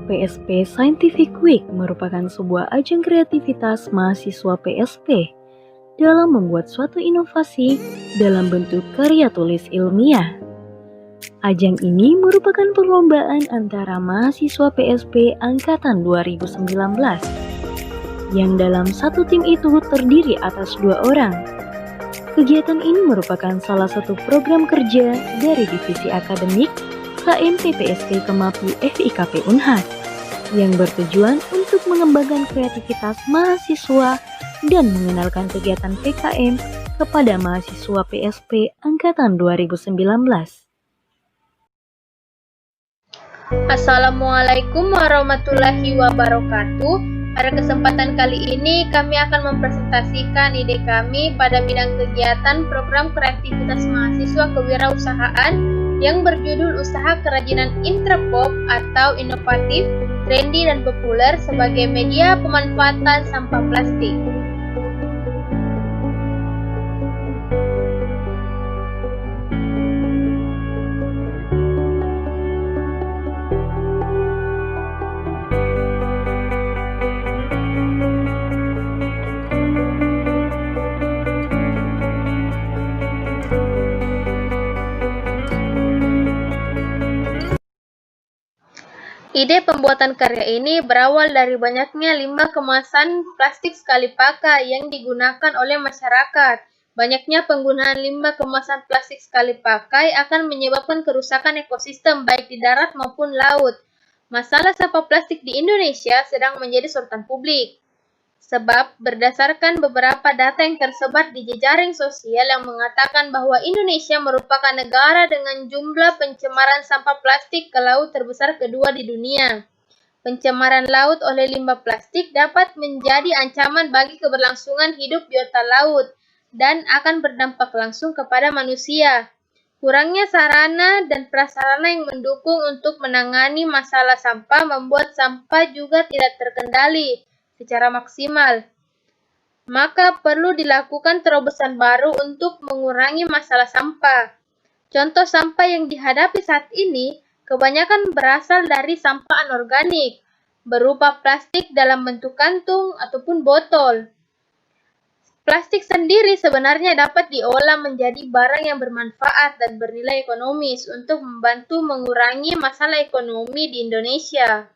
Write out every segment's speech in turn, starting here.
PSP Scientific Week merupakan sebuah ajang kreativitas mahasiswa PSP dalam membuat suatu inovasi dalam bentuk karya tulis ilmiah. Ajang ini merupakan perlombaan antara mahasiswa PSP angkatan 2019 yang dalam satu tim itu terdiri atas 2 orang. Kegiatan ini merupakan salah satu program kerja dari Divisi Akademik KMP PSP Kemapi FIKP Unhas yang bertujuan untuk mengembangkan kreativitas mahasiswa dan mengenalkan kegiatan PKM kepada mahasiswa PSP angkatan 2019. Assalamualaikum warahmatullahi wabarakatuh. Pada kesempatan kali ini kami akan mempresentasikan ide kami pada bidang kegiatan program kreativitas mahasiswa kewirausahaan yang berjudul Usaha Kerajinan Intrapop atau inovatif, trendy, dan populer sebagai media pemanfaatan sampah plastik. Ide pembuatan karya ini berawal dari banyaknya limbah kemasan plastik sekali pakai yang digunakan oleh masyarakat. Banyaknya penggunaan limbah kemasan plastik sekali pakai akan menyebabkan kerusakan ekosistem baik di darat maupun laut. Masalah sampah plastik di Indonesia sedang menjadi sorotan publik. Sebab berdasarkan beberapa data yang tersebar di jejaring sosial yang mengatakan bahwa Indonesia merupakan negara dengan jumlah pencemaran sampah plastik ke laut terbesar kedua di dunia. Pencemaran laut oleh limbah plastik dapat menjadi ancaman bagi keberlangsungan hidup biota laut dan akan berdampak langsung kepada manusia. Kurangnya sarana dan prasarana yang mendukung untuk menangani masalah sampah membuat sampah juga tidak terkendali secara maksimal. Maka perlu dilakukan terobosan baru untuk mengurangi masalah sampah. Contoh sampah yang dihadapi saat ini kebanyakan berasal dari sampah anorganik, berupa plastik dalam bentuk kantung ataupun botol. Plastik sendiri sebenarnya dapat diolah menjadi barang yang bermanfaat dan bernilai ekonomis untuk membantu mengurangi masalah ekonomi di Indonesia.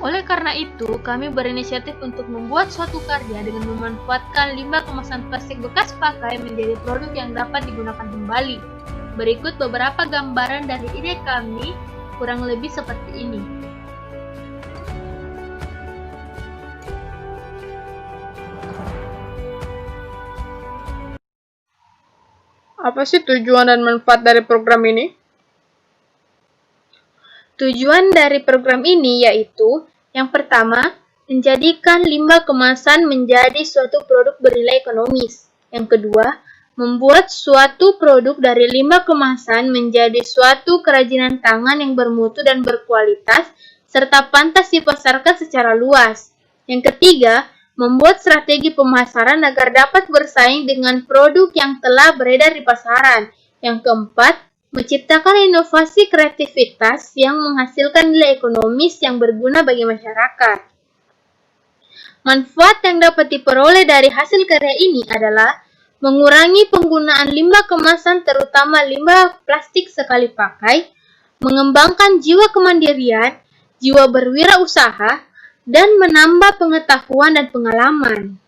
Oleh karena itu, kami berinisiatif untuk membuat suatu karya dengan memanfaatkan limbah kemasan plastik bekas pakai menjadi produk yang dapat digunakan kembali. Berikut beberapa gambaran dari ide kami, kurang lebih seperti ini. Apa sih tujuan dan manfaat dari program ini? Tujuan dari program ini yaitu, yang pertama, menjadikan limbah kemasan menjadi suatu produk bernilai ekonomis. Yang kedua, membuat suatu produk dari limbah kemasan menjadi suatu kerajinan tangan yang bermutu dan berkualitas, serta pantas dipasarkan secara luas. Yang ketiga, membuat strategi pemasaran agar dapat bersaing dengan produk yang telah beredar di pasaran. Yang keempat, menciptakan inovasi kreativitas yang menghasilkan nilai ekonomis yang berguna bagi masyarakat. Manfaat yang dapat diperoleh dari hasil karya ini adalah mengurangi penggunaan limbah kemasan terutama limbah plastik sekali pakai, mengembangkan jiwa kemandirian, jiwa berwirausaha, dan menambah pengetahuan dan pengalaman.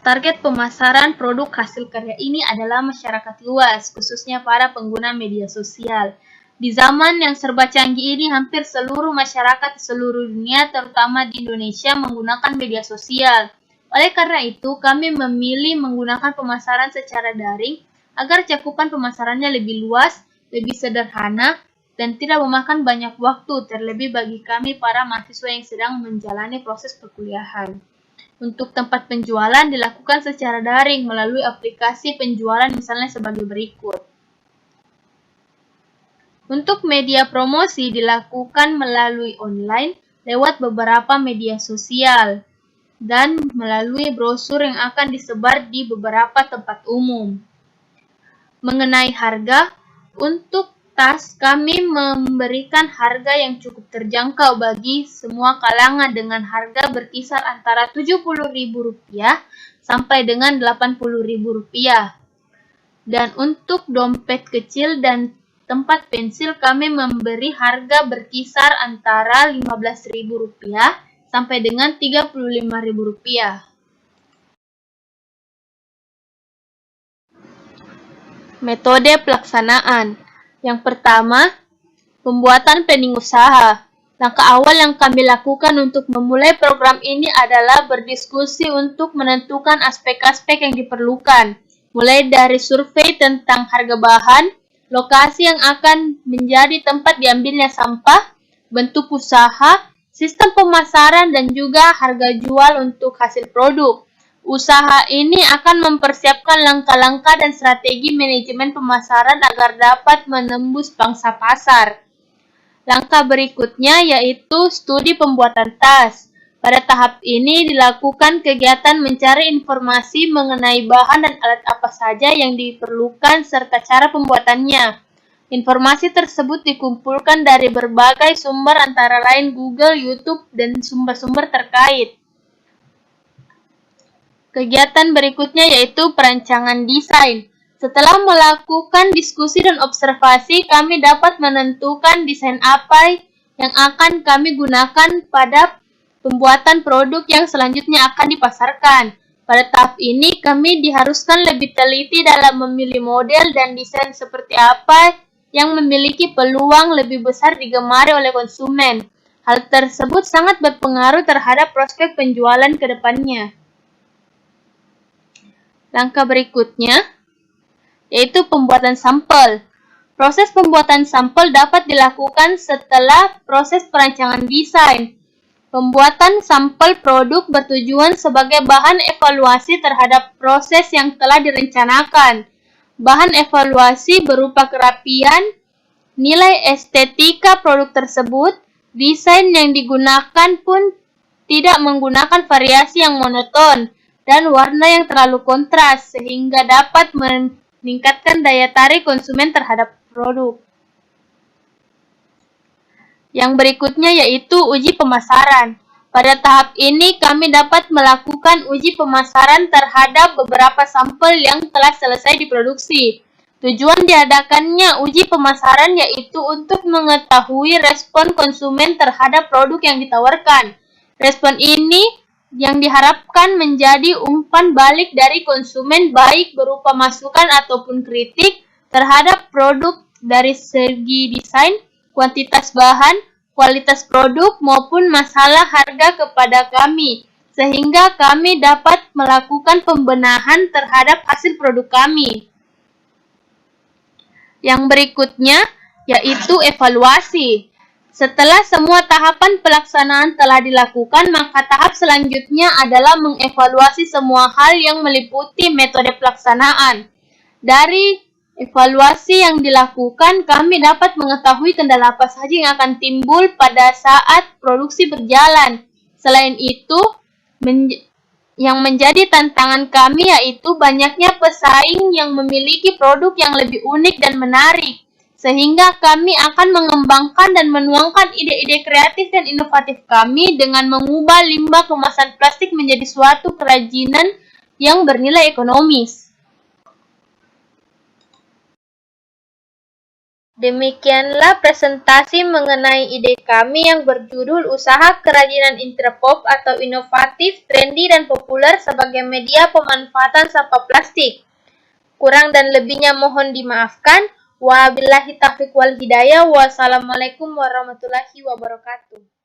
Target pemasaran produk hasil karya ini adalah masyarakat luas, khususnya para pengguna media sosial. Di zaman yang serba canggih ini, hampir seluruh masyarakat di seluruh dunia, terutama di Indonesia, menggunakan media sosial. Oleh karena itu, kami memilih menggunakan pemasaran secara daring agar cakupan pemasarannya lebih luas, lebih sederhana, dan tidak memakan banyak waktu, terlebih bagi kami para mahasiswa yang sedang menjalani proses perkuliahan. Untuk tempat penjualan dilakukan secara daring melalui aplikasi penjualan misalnya sebagai berikut. Untuk media promosi dilakukan melalui online lewat beberapa media sosial. dan melalui brosur yang akan disebar di beberapa tempat umum. Mengenai harga, untuk tas kami memberikan harga yang cukup terjangkau bagi semua kalangan dengan harga berkisar antara Rp70.000 sampai dengan Rp80.000. Dan untuk dompet kecil dan tempat pensil kami memberi harga berkisar antara Rp15.000 sampai dengan Rp35.000. Metode pelaksanaan. Yang pertama, pembuatan planning usaha. Langkah awal yang kami lakukan untuk memulai program ini adalah berdiskusi untuk menentukan aspek-aspek yang diperlukan, mulai dari survei tentang harga bahan, lokasi yang akan menjadi tempat diambilnya sampah, bentuk usaha, sistem pemasaran, dan juga harga jual untuk hasil produk. Usaha ini akan mempersiapkan langkah-langkah dan strategi manajemen pemasaran agar dapat menembus pangsa pasar. Langkah berikutnya yaitu studi pembuatan tas. Pada tahap ini dilakukan kegiatan mencari informasi mengenai bahan dan alat apa saja yang diperlukan serta cara pembuatannya. Informasi tersebut dikumpulkan dari berbagai sumber antara lain Google, YouTube, dan sumber-sumber terkait. Kegiatan berikutnya yaitu perancangan desain. Setelah melakukan diskusi dan observasi, kami dapat menentukan desain apa yang akan kami gunakan pada pembuatan produk yang selanjutnya akan dipasarkan. Pada tahap ini, kami diharuskan lebih teliti dalam memilih model dan desain seperti apa yang memiliki peluang lebih besar digemari oleh konsumen. Hal tersebut sangat berpengaruh terhadap prospek penjualan ke depannya. Langkah berikutnya yaitu pembuatan sampel. Proses pembuatan sampel dapat dilakukan setelah proses perancangan desain. Pembuatan sampel produk bertujuan sebagai bahan evaluasi terhadap proses yang telah direncanakan. Bahan evaluasi berupa kerapian, nilai estetika produk tersebut, desain yang digunakan pun tidak menggunakan variasi yang monoton, dan warna yang terlalu kontras sehingga dapat meningkatkan daya tarik konsumen terhadap produk. Yang berikutnya yaitu uji pemasaran. Pada tahap ini kami dapat melakukan uji pemasaran terhadap beberapa sampel yang telah selesai diproduksi. Tujuan diadakannya uji pemasaran yaitu untuk mengetahui respon konsumen terhadap produk yang ditawarkan. Respon ini yang diharapkan menjadi umpan balik dari konsumen baik berupa masukan ataupun kritik terhadap produk dari segi desain, kuantitas bahan, kualitas produk maupun masalah harga kepada kami, sehingga kami dapat melakukan pembenahan terhadap hasil produk kami. Yang berikutnya yaitu evaluasi. Setelah semua tahapan pelaksanaan telah dilakukan, maka tahap selanjutnya adalah mengevaluasi semua hal yang meliputi metode pelaksanaan. Dari evaluasi yang dilakukan, kami dapat mengetahui kendala apa saja yang akan timbul pada saat produksi berjalan. Selain itu, yang menjadi tantangan kami yaitu banyaknya pesaing yang memiliki produk yang lebih unik dan menarik. Sehingga kami akan mengembangkan dan menuangkan ide-ide kreatif dan inovatif kami dengan mengubah limbah kemasan plastik menjadi suatu kerajinan yang bernilai ekonomis. Demikianlah presentasi mengenai ide kami yang berjudul Usaha Kerajinan Interpop atau inovatif, trendy, dan populer sebagai media pemanfaatan sampah plastik. Kurang dan lebihnya mohon dimaafkan. Wabillahi taufiq wal hidayah. Wassalamualaikum warahmatullahi wabarakatuh.